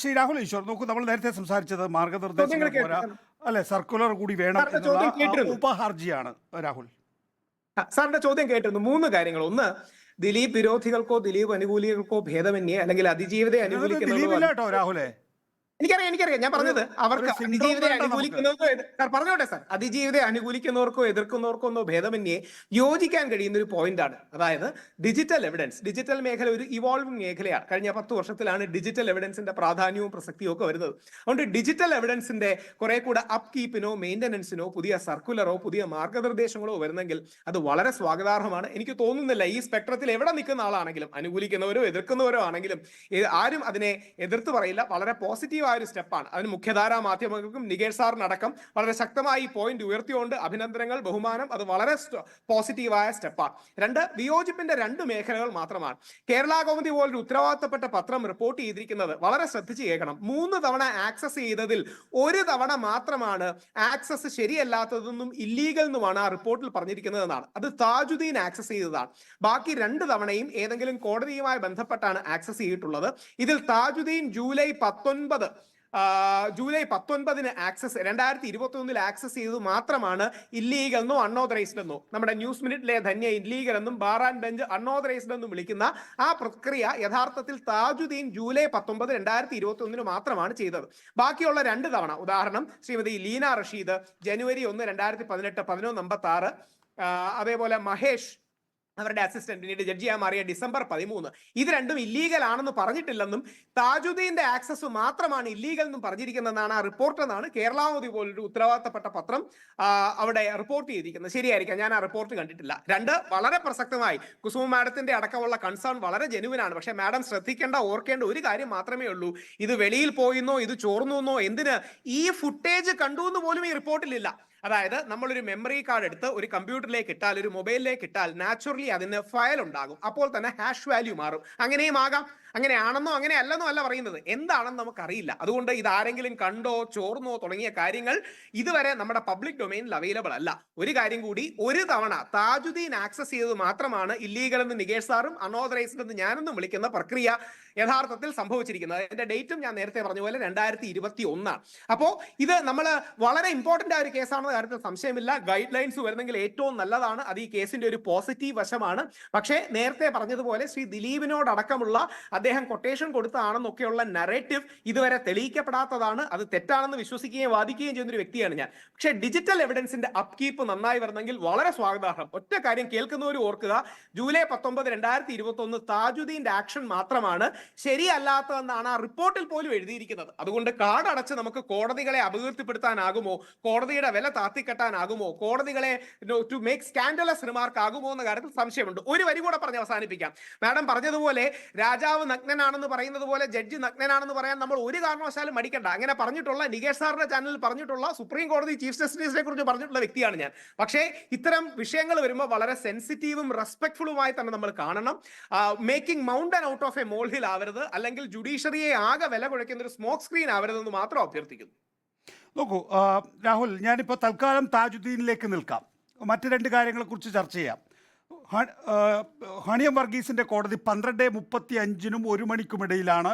ശ്രീ രാഹുൽ ഈശ്വർ നോക്കൂ, നമ്മൾ നേരത്തെ സംസാരിച്ചത് മാർഗനിർദ്ദേശങ്ങൾ ചോദ്യങ്ങൾ പോരാ, കേട്ടു. അല്ലെ സർക്കുലർ കൂടി വേണം സാറിന്റെ എന്നുള്ള ചോദ്യം കേട്ടിരുന്നു. ഉപഹർജിയാണ് രാഹുൽ. സാറിന്റെ ചോദ്യം കേട്ടിരുന്നു. മൂന്ന് കാര്യങ്ങൾ. ഒന്ന്, ദിലീപ് വിരോധികൾക്കോ ദിലീപ് അനുകൂലികൾക്കോ ഭേദമന്യേ അല്ലെങ്കിൽ അതിജീവിതയെ ഇതിനകത്ത് അനുകൂലിക്കുന്നതോ ദിലീപില്ല കേട്ടോ രാഹുലെ. എനിക്കറിയാം. ഞാൻ ഒരു പറഞ്ഞത് ഒരു അവർക്ക് സിൻഡ്രോം അതിജീവിതയെ വേണ്ട നമുക്ക്. അനുകൂലിക്കുന്നവർക്കോ സാർ പറഞ്ഞോട്ടെ സാർ, അതിജീവിതയെ അനുകൂലിക്കുന്നവർക്കോ എതിർക്കുന്നവർക്കോ ഒന്നോ ഭേദമന്യേ യോജിക്കാൻ കഴിയുന്ന ഒരു പോയിന്റാണ്. അതായത് ഡിജിറ്റൽ എവിഡൻസ്. ഡിജിറ്റൽ മേഖല ഒരു ഇവോൾവിംഗ് മേഖലയാണ്. കഴിഞ്ഞ 10 വർഷത്തിലാണ് ഡിജിറ്റൽ എവിഡൻസിന്റെ പ്രാധാന്യവും പ്രസക്തിയും ഒക്കെ വരുന്നത്. അതുകൊണ്ട് ഡിജിറ്റൽ എവിഡൻസിന്റെ കുറെ കൂടെ അപ് കീപ്പിനോ മെയിന്റനൻസിനോ പുതിയ സർക്കുലറോ പുതിയ മാർഗനിർദ്ദേശങ്ങളോ വരുന്നെങ്കിൽ അത് വളരെ സ്വാഗതാർഹമാണ്. എനിക്ക് തോന്നുന്നില്ല ഈ സ്പെക്ട്രത്തിൽ എവിടെ നിൽക്കുന്ന ആളാണെങ്കിലും, അനുകൂലിക്കുന്നവരോ എതിർക്കുന്നവരോ ആണെങ്കിലും, ആരും അതിനെ എതിർത്ത് പറയില്ല. വളരെ പോസിറ്റീവായ ഒരു സ്റ്റെപ്പാണ്. അതിന് മുഖ്യധാരാ മാധ്യമങ്ങൾക്കും നികേഷ് സാറിനടക്കം വളരെ ശക്തമായി ഈ പോയിന്റ് ഉയർത്തിയോണ്ട് അഭിനന്ദനങ്ങൾ, ബഹുമാനം. അത് വളരെ പോസിറ്റീവായ സ്റ്റെപ്പാണ്. രണ്ട്, വിയോജിപ്പിന്റെ 2 മേഖലകൾ മാത്രമാണ്. കേരള കൗമുദി പോലൊരു ഉത്തരവാദിത്തപ്പെട്ട പത്രം റിപ്പോർട്ട് ചെയ്തിരിക്കുന്നത് വളരെ ശ്രദ്ധിച്ച് കേൾക്കണം. 3 തവണ ആക്സസ് ചെയ്തതിൽ 1 തവണ മാത്രമാണ് ആക്സസ് ശരിയല്ലാത്തതെന്നും ഇല്ലീഗൽ എന്നുമാണ് ആ റിപ്പോർട്ടിൽ പറഞ്ഞിരിക്കുന്നതെന്നാണ്. അത് താജുദ്ദീൻ ആക്സസ് ചെയ്തതാണ്. ബാക്കി 2 തവണയും ഏതെങ്കിലും കോടതിയുമായി ബന്ധപ്പെട്ടാണ് ആക്സസ് ചെയ്തിട്ടുള്ളത്. ഇതിൽ താജുദ്ദീൻ ജൂലൈ 19 ആക്സസ് 2021 ആക്സസ് ചെയ്തത് മാത്രമാണ് ഇല്ലീഗൽ എന്നോ അൺഓതറൈസ്ഡ് എന്നോ നമ്മുടെ ന്യൂസ് മിനിറ്റിലെ ധന്യ ഇല്ലീഗൽ എന്നും ബാർ ആൻഡ് ബെഞ്ച് അൺഓതറൈസ്ഡ് എന്നും വിളിക്കുന്ന ആ പ്രക്രിയ യഥാർത്ഥത്തിൽ താജുദ്ദീൻ ജൂലൈ 19, 2021 മാത്രമാണ് ചെയ്തത്. ബാക്കിയുള്ള 2 തവണ, ഉദാഹരണം ശ്രീമതി ലീന റഷീദ് ജനുവരി 1, 2018 11:56, അതേപോലെ മഹേഷ് അവരുടെ അസിസ്റ്റന്റ് പിന്നീട് ജഡ്ജിയായി മാറിയ ഡിസംബർ 13, ഇത് രണ്ടും ഇല്ലീഗൽ ആണെന്ന് പറഞ്ഞിട്ടില്ലെന്നും താജുദ്ദീന്റെ ആക്സസ് മാത്രമാണ് ഇല്ലീഗൽ എന്നും പറഞ്ഞിരിക്കുന്നതെന്നാണ് ആ റിപ്പോർട്ട് എന്നാണ് കേരളാമതി പോലൊരു ഉത്തരവാദിത്തപ്പെട്ട പത്രം അവിടെ റിപ്പോർട്ട് ചെയ്തിരിക്കുന്നത്. ശരിയായിരിക്കാം, ഞാൻ ആ റിപ്പോർട്ട് കണ്ടിട്ടില്ല. 2, വളരെ പ്രസക്തമായി കുസുമ മാഡത്തിന്റെ അടക്കമുള്ള കൺസേൺ വളരെ ജെനുവിനാണ്. പക്ഷേ മാഡം ശ്രദ്ധിക്കേണ്ട, ഓർക്കേണ്ട ഒരു കാര്യം മാത്രമേ ഉള്ളൂ. ഇത് വെളിയിൽ പോയിന്നോ ഇത് ചോർന്നോ എന്തിന് ഈ ഫുട്ടേജ് കണ്ടു എന്ന് പോലും ഈ റിപ്പോർട്ടിലില്ല. അതായത് നമ്മളൊരു മെമ്മറി കാർഡ് എടുത്ത് ഒരു കമ്പ്യൂട്ടറിലേക്ക് ഇട്ടാൽ, ഒരു മൊബൈലിലേക്ക് ഇട്ടാൽ നാച്ചുറലി അതിന് ഫയൽ ഉണ്ടാകും. അപ്പോൾ തന്നെ ഹാഷ് വാല്യൂ മാറും. അങ്ങനെയും ആകാം. അങ്ങനെയാണെന്നോ അങ്ങനെ അല്ലെന്നോ അല്ല പറയുന്നത്, എന്താണെന്ന് നമുക്കറിയില്ല. അതുകൊണ്ട് ഇത് ആരെങ്കിലും കണ്ടോ ചോർന്നോ തുടങ്ങിയ കാര്യങ്ങൾ ഇതുവരെ നമ്മുടെ പബ്ലിക് ഡൊമൈനിൽ അവൈലബിൾ അല്ല. ഒരു കാര്യം കൂടി, 1 തവണ താജുദ്ദീൻ ആക്സസ് ചെയ്തത് മാത്രമാണ് ഇല്ലീഗൽ എന്ന് നികേഷ് സാറും അൺഓതറൈസ്ഡ് എന്ന് ഞാനെന്നും വിളിക്കുന്ന പ്രക്രിയ യഥാർത്ഥത്തിൽ സംഭവിച്ചിരിക്കുന്നത്. അതിന്റെ ഡേറ്റും ഞാൻ നേരത്തെ പറഞ്ഞ പോലെ 2021. അപ്പോൾ ഇത് നമ്മൾ വളരെ ഇമ്പോർട്ടന്റ് ആയ ഒരു കേസാണെന്ന കാര്യത്തിൽ സംശയമില്ല. ഗൈഡ് ലൈൻസ് വരുന്നെങ്കിൽ ഏറ്റവും നല്ലതാണ്. അത് ഈ കേസിന്റെ ഒരു പോസിറ്റീവ് വശമാണ്. പക്ഷേ നേരത്തെ പറഞ്ഞതുപോലെ ശ്രീ ദിലീപിനോടക്കമുള്ള അദ്ദേഹം കൊട്ടേഷൻ കൊടുത്തതാണെന്നൊക്കെയുള്ള നറേറ്റീവ് ഇതുവരെ തെളിയിക്കപ്പെടാത്തതാണ്. അത് തെറ്റാണെന്ന് വിശ്വസിക്കുകയും വാദിക്കുകയും ചെയ്യുന്ന ഒരു വ്യക്തിയാണ് ഞാൻ. പക്ഷേ ഡിജിറ്റൽ എവിഡൻസിന്റെ അപ്കീപ്പ് നന്നായി വരുന്നെങ്കിൽ വളരെ സ്വാഗതാർഹം. ഒറ്റ കാര്യം കേൾക്കുന്നവരും ഓർക്കുക, ജൂലൈ 19, 2021 താജുദ്ദീന്റെ ആക്ഷൻ മാത്രമാണ് ശരിയല്ലാത്തതെന്നാണ് ആ റിപ്പോർട്ടിൽ പോലും എഴുതിയിരിക്കുന്നത്. അതുകൊണ്ട് കാർഡ് അടച്ച് നമുക്ക് കോടതികളെ അപകീർത്തിപ്പെടുത്താനാകുമോ, കോടതിയുടെ വില താത്തിക്കെട്ടാനാകുമോ, കോടതികളെ ടു മേക്ക് സ്കാൻഡലസ് റിമാർക്ക് ആകുമോ എന്ന കാര്യത്തിൽ സംശയമുണ്ട്. ഒരു വരി കൂടെ പറഞ്ഞ് അവസാനിപ്പിക്കാം. മാഡം പറഞ്ഞതുപോലെ രാജാവ് നഗ്നനാണെന്ന് പറയുന്നത് പോലെ ജഡ്ജി നഗ്നനാണെന്ന് പറയാൻ നമ്മൾ ഒരു കാരണവശാലും മടിക്കണ്ട. അങ്ങനെ പറഞ്ഞിട്ടുള്ള, നികേഷ് സാറിന്റെ ചാനലിൽ പറഞ്ഞിട്ടുള്ള, സുപ്രീം കോടതി ചീഫ് ജസ്റ്റിസിനെ കുറിച്ച് പറഞ്ഞിട്ടുള്ള വ്യക്തിയാണ് ഞാൻ. പക്ഷേ ഇത്തരം വിഷയങ്ങൾ വരുമ്പോൾ വളരെ സെൻസിറ്റീവും റെസ്പെക്ട്ഫുള്ളുമായി തന്നെ നമ്മൾ കാണണം. Making mountain out of a molehill ആവരുത്, അല്ലെങ്കിൽ ജുഡീഷ്യറിയെ ആകെ വില കുഴയ്ക്കുന്ന ഒരു സ്മോക്ക് സ്ക്രീൻ ആവരുതെന്ന് മാത്രം അഭ്യർത്ഥിക്കുന്നു. നോക്കൂ രാഹുൽ, ഞാനിപ്പോൾ തൽക്കാലം താജുദ്ദീനിലേക്ക് നിൽക്കാം. മറ്റ് 2 കാര്യങ്ങളെക്കുറിച്ച് ചർച്ച ചെയ്യാം. ഹണിയം വർഗീസിൻ്റെ കോടതി 12:35 1 മണിക്കുമിടയിലാണ്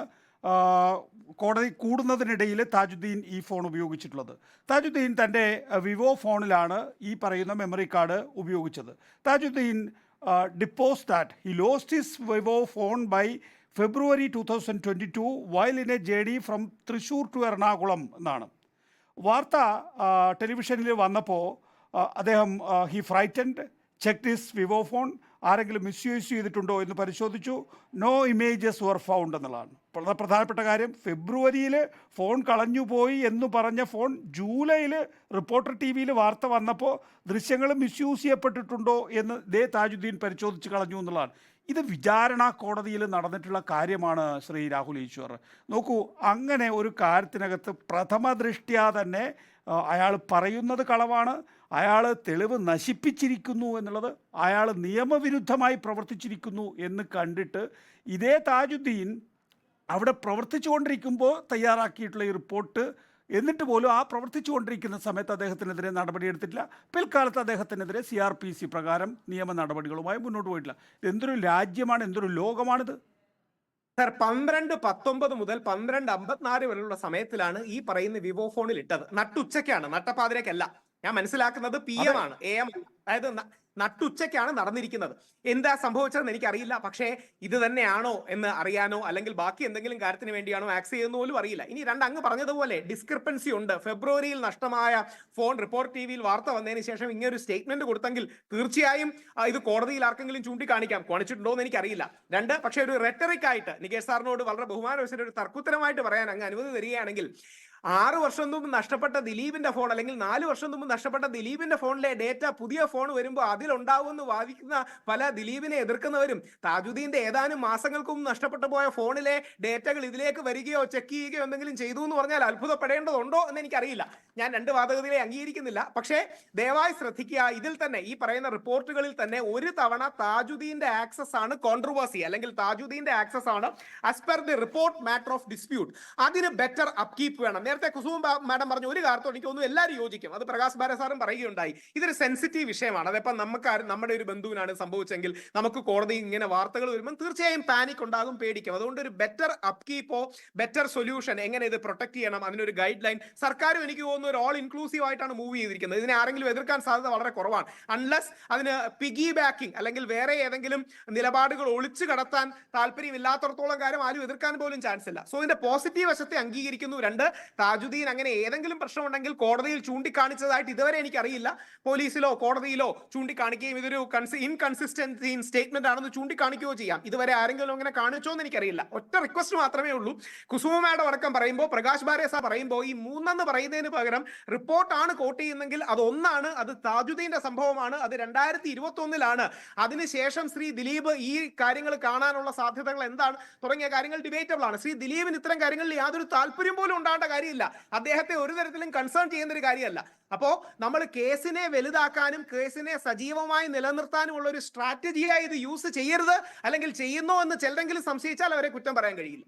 കോടതി കൂടുന്നതിനിടയിൽ താജുദ്ദീൻ ഈ ഫോൺ ഉപയോഗിച്ചിട്ടുള്ളത്. താജുദ്ദീൻ തൻ്റെ വിവോ ഫോണിലാണ് ഈ പറയുന്ന മെമ്മറി കാർഡ് ഉപയോഗിച്ചത്. Thajudheen deposed that he lost his Vivo phone by February 2022 while in a journey from Thrissur to Ernakulam എന്നാണ് വാർത്ത. ടെലിവിഷനിൽ വന്നപ്പോൾ അദ്ദേഹം he frightened, check his Vivo phone, ആരെങ്കിലും മിസ്യൂസ് ചെയ്തിട്ടുണ്ടോ എന്ന് പരിശോധിച്ചു. നോ ഇമേജസ് വർ ഫൗണ്ട് എന്നുള്ളതാണ് വളരെ പ്രധാനപ്പെട്ട കാര്യം. ഫെബ്രുവരിയിൽ ഫോൺ കളഞ്ഞുപോയി എന്ന് പറഞ്ഞ ഫോൺ ജൂലൈയിൽ റിപ്പോർട്ടർ TV വാർത്ത വന്നപ്പോൾ ദൃശ്യങ്ങൾ മിസ്യൂസ് ചെയ്യപ്പെട്ടിട്ടുണ്ടോ എന്ന് താജുദ്ദീൻ പരിശോധിച്ച് കളഞ്ഞു എന്നുള്ളതാണ്. ഇത് വിചാരണ കോടതിയിൽ നടന്നിട്ടുള്ള കാര്യമാണ് ശ്രീ രാഹുൽ ഈശ്വർ. നോക്കൂ, അങ്ങനെ ഒരു കാര്യത്തിനകത്ത് പ്രഥമ ദൃഷ്ട്യാ തന്നെ അയാൾ പറയുന്നത് കളവാണ്, അയാൾ തെളിവ് നശിപ്പിച്ചിരിക്കുന്നു എന്നുള്ളത്, അയാൾ നിയമവിരുദ്ധമായി പ്രവർത്തിച്ചിരിക്കുന്നു എന്ന് കണ്ടിട്ട് ഇതേ താജുദ്ദീൻ അവിടെ പ്രവർത്തിച്ചു കൊണ്ടിരിക്കുമ്പോൾ തയ്യാറാക്കിയിട്ടുള്ള ഈ റിപ്പോർട്ട്, എന്നിട്ട് പോലും ആ പ്രവർത്തിച്ചു കൊണ്ടിരിക്കുന്ന സമയത്ത് അദ്ദേഹത്തിനെതിരെ നടപടിയെടുത്തിട്ടില്ല. പിൽക്കാലത്ത് അദ്ദേഹത്തിനെതിരെ CRPC പ്രകാരം നിയമ നടപടികളുമായി മുന്നോട്ട് പോയിട്ടില്ല. എന്തൊരു രാജ്യമാണ്, എന്തൊരു ലോകമാണിത്. സർ 12:19 മുതൽ 12:54 വരെയുള്ള സമയത്തിലാണ് ഈ പറയുന്ന വിവോ ഫോണിൽ ഇട്ടത്. നട്ടുച്ചയ്ക്കാണ്, നട്ടപ്പാതിരക്കല്ല. ഞാൻ മനസ്സിലാക്കുന്നത് PM ആണ്, AM, അതായത് നട്ടുച്ചയ്ക്കാണ് നടന്നിരിക്കുന്നത്. എന്താ സംഭവിച്ചതെന്ന് എനിക്കറിയില്ല. പക്ഷേ ഇത് തന്നെയാണോ എന്ന് അറിയാനോ അല്ലെങ്കിൽ ബാക്കി എന്തെങ്കിലും കാര്യത്തിന് വേണ്ടിയാണോ ആക്സ് ചെയ്യുന്ന പോലും അറിയില്ല. ഇനി അങ്ങ് പറഞ്ഞതുപോലെ ഡിസ്ക്രിപ്പൻസി ഉണ്ട്. ഫെബ്രുവരിയിൽ നഷ്ടമായ ഫോൺ റിപ്പോർട്ട് TVയിൽ വാർത്ത വന്നതിന് ശേഷം ഇങ്ങനൊരു സ്റ്റേറ്റ്മെന്റ് കൊടുത്തെങ്കിൽ തീർച്ചയായും ഇത് കോടതിയിൽ ആർക്കെങ്കിലും ചൂണ്ടിക്കാണിക്കാം. കാണിച്ചിട്ടുണ്ടോ എന്ന് എനിക്കറിയില്ല. പക്ഷേ ഒരു റെറ്ററിക് ആയിട്ട് നികേഷ് സാറിനോട് വളരെ ബഹുമാനവശ ഒരു തർക്കുത്തരമായിട്ട് പറയാൻ അങ്ങ് അനുമതി തരികയാണെങ്കിൽ, 6 വർഷം മുമ്പ് നഷ്ടപ്പെട്ട ദിലീപിന്റെ ഫോൺ അല്ലെങ്കിൽ 4 വർഷം മുമ്പ് നഷ്ടപ്പെട്ട ദിലീപിന്റെ ഫോണിലെ ഡേറ്റ പുതിയ ഫോൺ വരുമ്പോൾ അതിലുണ്ടാവുമെന്ന് വാദിക്കുന്ന പല ദിലീപിനെ എതിർക്കുന്നവരും താജുദ്ദീന്റെ ഏതാനും മാസങ്ങൾക്ക് മുമ്പ് നഷ്ടപ്പെട്ടു പോയ ഫോണിലെ ഡേറ്റകൾ ഇതിലേക്ക് വരികയോ ചെക്ക് ചെയ്യുകയോ എന്തെങ്കിലും ചെയ്തു എന്ന് പറഞ്ഞാൽ അത്ഭുതപ്പെടേണ്ടതുണ്ടോ എന്ന് എനിക്കറിയില്ല. ഞാൻ രണ്ട് വാദഗതികളെ അംഗീകരിക്കുന്നില്ല. പക്ഷേ ദയവായി ശ്രദ്ധിക്കുക, ഇതിൽ തന്നെ ഈ പറയുന്ന റിപ്പോർട്ടുകളിൽ തന്നെ ഒരു തവണ താജുദ്ദീന്റെ ആക്സസ് ആണ് കോൺട്രവേഴ്സി അല്ലെങ്കിൽ താജുദ്ദീന്റെ ആക്സസ് ആണ് as per the report matter of dispute. അതിന് ബെറ്റർ അപ്കീപ്പ് വേണം. നേരത്തെ കുസുമ മാഡം പറഞ്ഞ ഒരു കാര്യത്തോട് എനിക്ക് തോന്നുന്നു എല്ലാവരും യോജിക്കും. അത് പ്രകാശ് ബാര സാറും പറയുകയുണ്ടായി. ഇതൊരു സെൻസിറ്റീവ് വിഷയമാണ്. അതിപ്പം നമ്മുടെ ഒരു ബന്ധുവിനാണ് സംഭവിച്ചെങ്കിൽ നമുക്ക് കോടതി ഇങ്ങനെ വാർത്തകൾ വരുമ്പോൾ തീർച്ചയായും പാനിക് ഉണ്ടാകും, പേടിക്കും. അതുകൊണ്ട് ഒരു ബെറ്റർ അപ്കീപ്പോ ബെറ്റർ സൊല്യൂഷൻ, എങ്ങനെ ഇത് പ്രൊട്ടക്ട് ചെയ്യണം, അതിനൊരു ഗൈഡ് ലൈൻ സർക്കാരും എനിക്ക് തോന്നുന്നു ഒരു ഓൾ ഇൻക്ലൂസീവ് ആയിട്ടാണ് മൂവ് ചെയ്തിരിക്കുന്നത്. ഇതിനെ ആരെങ്കിലും എതിർക്കാൻ സാധ്യത വളരെ കുറവാണ്. അൺലെസ് അതിന് പിഗി ബാക്കിംഗ് അല്ലെങ്കിൽ വേറെ ഏതെങ്കിലും നിലപാടുകൾ ഒളിച്ചു കടത്താൻ താല്പര്യമില്ലാത്തടത്തോളം കാര്യം ആരും എതിർക്കാൻ പോലും ചാൻസ് ഇല്ല. സോ ഇതിന്റെ പോസിറ്റീവ് വശത്തെ അംഗീകരിക്കുന്നു. താജുദ്ദീൻ അങ്ങനെ ഏതെങ്കിലും പ്രശ്നമുണ്ടെങ്കിൽ കോടതിയിൽ ചൂണ്ടിക്കാണിച്ചതായിട്ട് ഇതുവരെ എനിക്കറിയില്ല. പോലീസിലോ കോടതിയിലോ ചൂണ്ടിക്കാണിക്കുകയും ഇതൊരു ഇൻകൺസിസ്റ്റൻസി ഇൻ സ്റ്റേറ്റ്മെന്റ് ആണെന്ന് ചൂണ്ടിക്കാണിക്കുകയോ ചെയ്യാം. ഇതുവരെ ആരെങ്കിലും അങ്ങനെ കാണിച്ചോ എന്ന് എനിക്കറിയില്ല. ഒറ്റ റിക്വസ്റ്റ് മാത്രമേ ഉള്ളൂ. കുസുമ മാഡം അടക്കം പറയുമ്പോൾ, പ്രകാശ് ബാരേസ പറയുമ്പോൾ ഈ 3 പറയുന്നതിന് പകരം റിപ്പോർട്ടാണ് കോട്ട് ചെയ്യുന്നെങ്കിൽ അത് ഒന്നാണ്, അത് താജുദ്ദീന്റെ സംഭവമാണ്, അത് 2021 അതിനുശേഷം ശ്രീ ദിലീപ് ഈ കാര്യങ്ങൾ കാണാനുള്ള സാധ്യതകൾ എന്താണ് തുടങ്ങിയ കാര്യങ്ങൾ ഡിബേറ്റബിൾ ആണ്. ശ്രീ ദിലീപിന് ഇത്തരം കാര്യങ്ങളിൽ യാതൊരു താല്പര്യം പോലും ഉണ്ടാകേണ്ട കാര്യമില്ല. അദ്ദേഹത്തെ ഒരു തരത്തിലും കൺസേൺ ചെയ്യുന്ന ഒരു കാര്യമല്ല. അപ്പോ നമ്മൾ കേസിനെ വലുതാക്കാനും കേസിനെ സജീവമായി നിലനിർത്താനുമുള്ള ഒരു സ്ട്രാറ്റജിയായി ഇത് യൂസ് ചെയ്യരുത്, അല്ലെങ്കിൽ ചെയ്യുന്നോ എന്ന് ചിലരെങ്കിലും സംശയിച്ചാൽ അവരെ കുറ്റം പറയാൻ കഴിയില്ല.